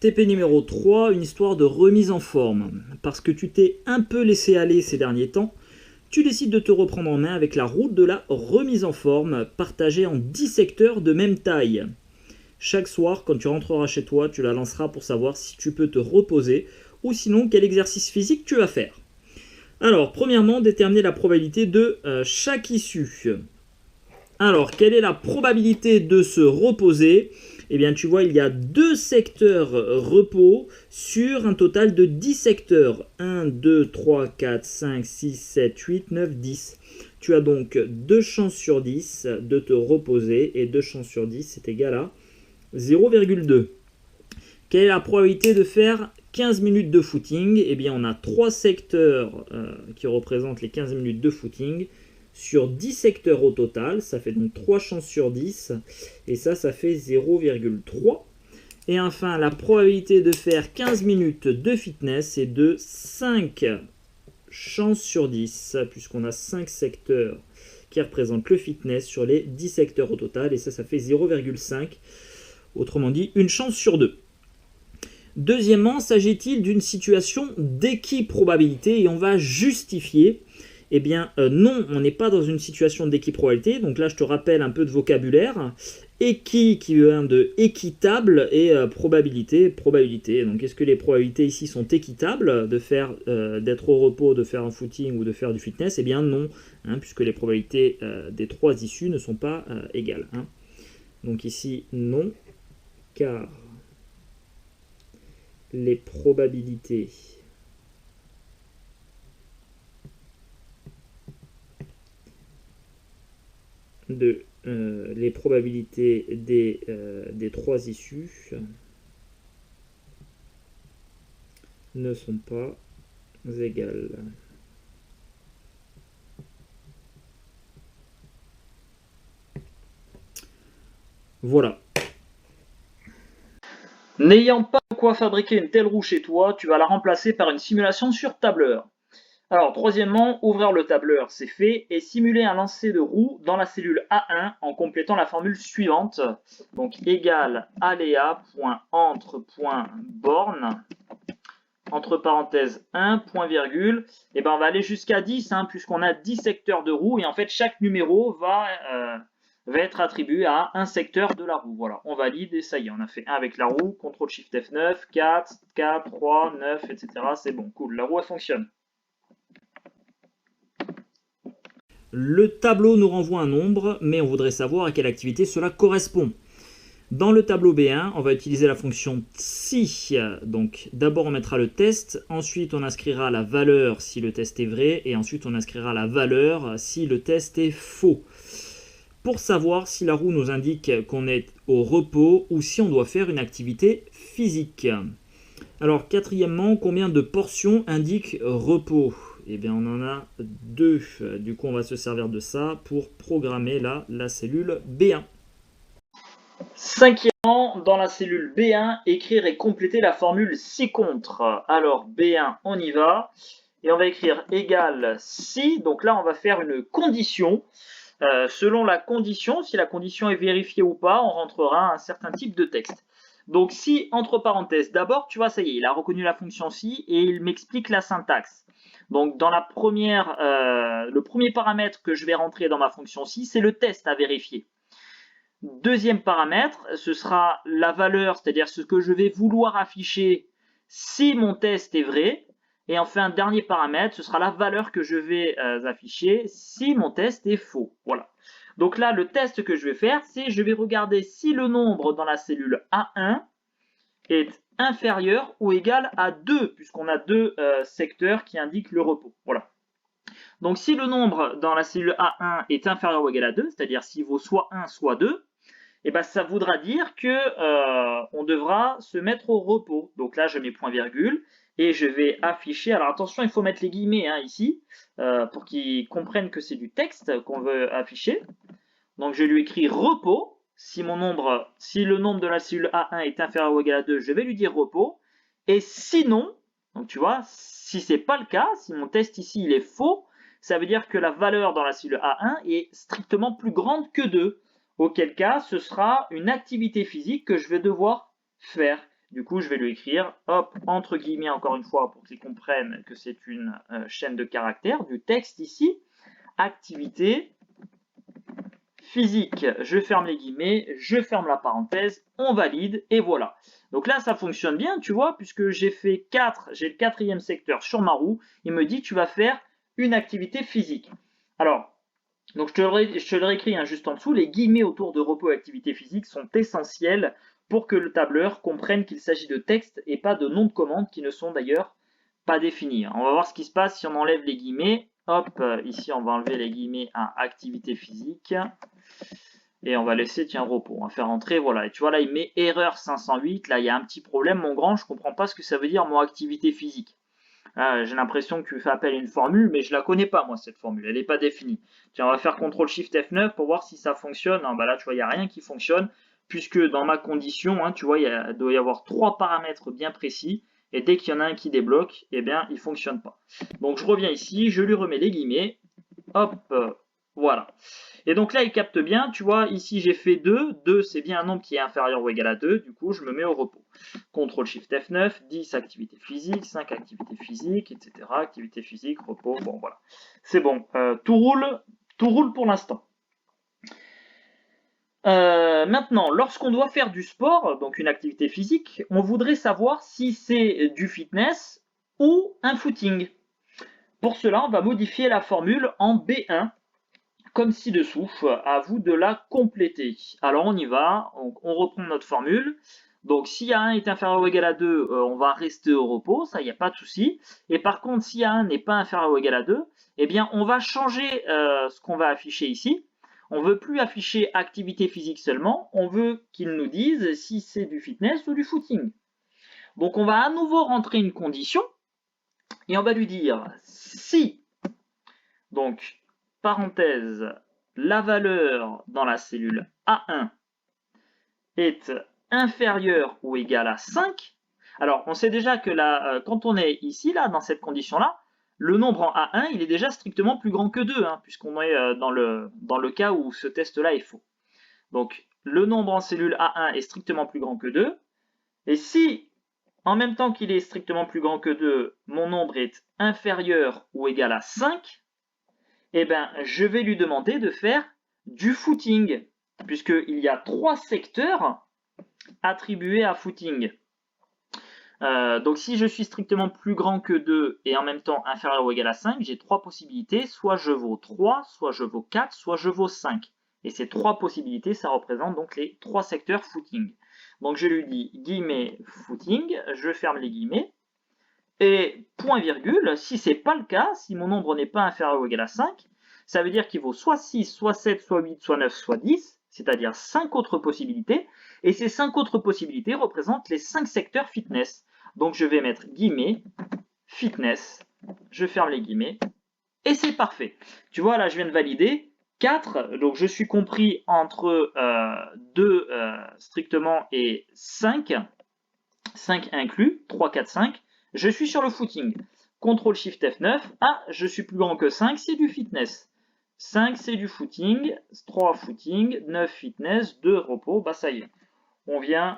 TP numéro 3, une histoire de remise en forme. Parce que tu t'es un peu laissé aller ces derniers temps, tu décides de te reprendre en main avec la route de la remise en forme, partagée en 10 secteurs de même taille. Chaque soir, quand tu rentreras chez toi, tu la lanceras pour savoir si tu peux te reposer ou sinon quel exercice physique tu vas faire. Alors, premièrement, déterminer la probabilité de chaque issue. Alors, quelle est la probabilité de se reposer? Eh bien, tu vois, il y a 2 secteurs repos sur un total de 10 secteurs. 1, 2, 3, 4, 5, 6, 7, 8, 9, 10. Tu as donc 2 chances sur 10 de te reposer et 2 chances sur 10, c'est égal à 0,2. Quelle est la probabilité de faire 15 minutes de footing? Eh bien, on a 3 secteurs qui représentent les 15 minutes de footing sur 10 secteurs au total. Ça fait donc 3 chances sur 10. Et ça fait 0,3. Et enfin, la probabilité de faire 15 minutes de fitness est de 5 chances sur 10, puisqu'on a 5 secteurs qui représentent le fitness sur les 10 secteurs au total. Et ça fait 0,5. Autrement dit, une chance sur 2. Deuxièmement, s'agit-il d'une situation d'équiprobabilité et on va justifier? Eh bien non, on n'est pas dans une situation d'équiprobabilité. Donc là, je te rappelle un peu de vocabulaire. Équi qui vient de équitable et probabilité. Donc est-ce que les probabilités ici sont équitables de faire d'être au repos, de faire un footing ou de faire du fitness? Eh bien non, puisque les probabilités des 3 issues ne sont pas égales. Donc ici non, car les probabilités des 3 issues ne sont pas égales. Voilà. N'ayant pas de quoi fabriquer une telle roue chez toi, tu vas la remplacer par une simulation sur tableur. Alors, troisièmement, ouvrir le tableur, c'est fait, et simuler un lancer de roue dans la cellule A1 en complétant la formule suivante. Donc, égal aléa.entre.borne, entre parenthèses 1, point virgule, et ben on va aller jusqu'à 10, puisqu'on a 10 secteurs de roue, et en fait, chaque numéro va être attribué à un secteur de la roue. Voilà, on valide, et ça y est, on a fait 1 avec la roue, CTRL-SHIFT F9, 4, 4, 3, 9, etc. C'est bon, cool, la roue, elle fonctionne. Le tableau nous renvoie un nombre, mais on voudrait savoir à quelle activité cela correspond. Dans le tableau B1, on va utiliser la fonction si. Donc d'abord on mettra le test, ensuite on inscrira la valeur si le test est vrai, et ensuite on inscrira la valeur si le test est faux. Pour savoir si la roue nous indique qu'on est au repos ou si on doit faire une activité physique. Alors quatrièmement, combien de portions indique repos? Eh bien, on en a 2. Du coup, on va se servir de ça pour programmer là la cellule B1. Cinquièmement, dans la cellule B1, écrire et compléter la formule ci-contre. Alors, B1, on y va. Et on va écrire égal si. Donc là, on va faire une condition. Selon la condition, si la condition est vérifiée ou pas, on rentrera un certain type de texte. Donc si, entre parenthèses, d'abord, tu vois, ça y est, il a reconnu la fonction si et il m'explique la syntaxe. Donc dans le premier paramètre que je vais rentrer dans ma fonction si, c'est le test à vérifier. Deuxième paramètre, ce sera la valeur, c'est-à-dire ce que je vais vouloir afficher si mon test est vrai. Et enfin, dernier paramètre, ce sera la valeur que je vais afficher si mon test est faux. Voilà. Donc là, le test que je vais faire, c'est je vais regarder si le nombre dans la cellule A1 est inférieur ou égal à 2, puisqu'on a 2 secteurs qui indiquent le repos. Voilà. Donc si le nombre dans la cellule A1 est inférieur ou égal à 2, c'est-à-dire s'il vaut soit 1, soit 2, et ben ça voudra dire que on devra se mettre au repos. Donc là, je mets point virgule et je vais afficher. Alors attention, il faut mettre les guillemets ici pour qu'ils comprennent que c'est du texte qu'on veut afficher. Donc je lui écris repos. Si le nombre de la cellule A1 est inférieur ou égal à 2, je vais lui dire repos. Et sinon, donc tu vois, si c'est pas le cas, si mon test ici il est faux, ça veut dire que la valeur dans la cellule A1 est strictement plus grande que 2. Auquel cas, ce sera une activité physique que je vais devoir faire. Du coup, je vais lui écrire, hop, entre guillemets, encore une fois, pour qu'il comprenne que c'est une chaîne de caractères, du texte ici, activité physique. Je ferme les guillemets, je ferme la parenthèse, on valide, et voilà. Donc là, ça fonctionne bien, tu vois, puisque j'ai fait 4, j'ai le 4e secteur sur ma roue, il me dit, tu vas faire une activité physique. Alors, donc je te le réécris hein, juste en dessous, les guillemets autour de repos et activité physique sont essentiels pour que le tableur comprenne qu'il s'agit de texte et pas de noms de commande qui ne sont d'ailleurs pas définis. On va voir ce qui se passe si on enlève les guillemets. Hop, ici on va enlever les guillemets à activité physique. Et on va laisser, tiens, repos. On va faire entrer, voilà. Et tu vois là, il met erreur 508. Là, il y a un petit problème, mon grand. Je comprends pas ce que ça veut dire, mon activité physique. J'ai l'impression que tu fais appel à une formule, mais je la connais pas, moi, cette formule. Elle n'est pas définie. Tiens, on va faire CTRL-SHIFT-F9 pour voir si ça fonctionne. Non, bah là, tu vois, il n'y a rien qui fonctionne, puisque dans ma condition, hein, tu vois, il doit y avoir 3 paramètres bien précis, et dès qu'il y en a un qui débloque, eh bien, il ne fonctionne pas. Donc, je reviens ici, je lui remets les guillemets. Hop, voilà. Et donc là, il capte bien, tu vois, ici j'ai fait 2, 2 c'est bien un nombre qui est inférieur ou égal à 2, du coup je me mets au repos. CTRL-SHIFT-F9, 10 activité physique, 5 activités physiques, etc. Activité physique, repos, bon voilà. C'est bon, tout roule pour l'instant. Maintenant, lorsqu'on doit faire du sport, donc une activité physique, on voudrait savoir si c'est du fitness ou un footing. Pour cela, on va modifier la formule en B1 comme ci-dessous, à vous de la compléter. Alors on y va, on reprend notre formule. Donc si A1 est inférieur ou égal à 2, on va rester au repos, ça il n'y a pas de souci. Et par contre, si A1 n'est pas inférieur ou égal à 2, eh bien on va changer ce qu'on va afficher ici. On ne veut plus afficher activité physique seulement, on veut qu'il nous dise si c'est du fitness ou du footing. Donc on va à nouveau rentrer une condition, et on va lui dire si, donc parenthèse, la valeur dans la cellule A1 est inférieure ou égale à 5, alors on sait déjà que là, quand on est ici, là, dans cette condition-là, le nombre en A1, il est déjà strictement plus grand que 2, hein, puisqu'on est dans le cas où ce test-là est faux. Donc, le nombre en cellule A1 est strictement plus grand que 2, et si, en même temps qu'il est strictement plus grand que 2, mon nombre est inférieur ou égal à 5, eh ben, je vais lui demander de faire du footing, puisqu'il y a 3 secteurs attribués à footing. Donc si je suis strictement plus grand que 2 et en même temps inférieur ou égal à 5, j'ai 3 possibilités, soit je vaux 3, soit je vaux 4, soit je vaux 5. Et ces 3 possibilités, ça représente donc les 3 secteurs footing. Donc je lui dis guillemets footing, je ferme les guillemets, et point virgule, si ce n'est pas le cas, si mon nombre n'est pas inférieur ou égal à 5, ça veut dire qu'il vaut soit 6, soit 7, soit 8, soit 9, soit 10, c'est-à-dire 5 autres possibilités, et ces 5 autres possibilités représentent les 5 secteurs fitness. Donc je vais mettre guillemets, fitness, je ferme les guillemets, et c'est parfait. Tu vois, là je viens de valider 4, donc je suis compris entre 2 strictement et 5, 5 inclus, 3, 4, 5, je suis sur le footing. CTRL-SHIFT-F9, ah, je suis plus grand que 5, c'est du fitness. 5, c'est du footing, 3 footing, 9 fitness, 2 repos, bah ça y est. On vient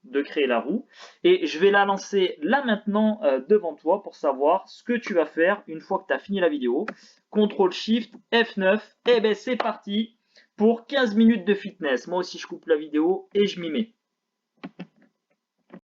de créer la roue. Et je vais la lancer là maintenant devant toi pour savoir ce que tu vas faire une fois que tu as fini la vidéo. CTRL-SHIFT-F9, et ben c'est parti pour 15 minutes de fitness. Moi aussi je coupe la vidéo et je m'y mets.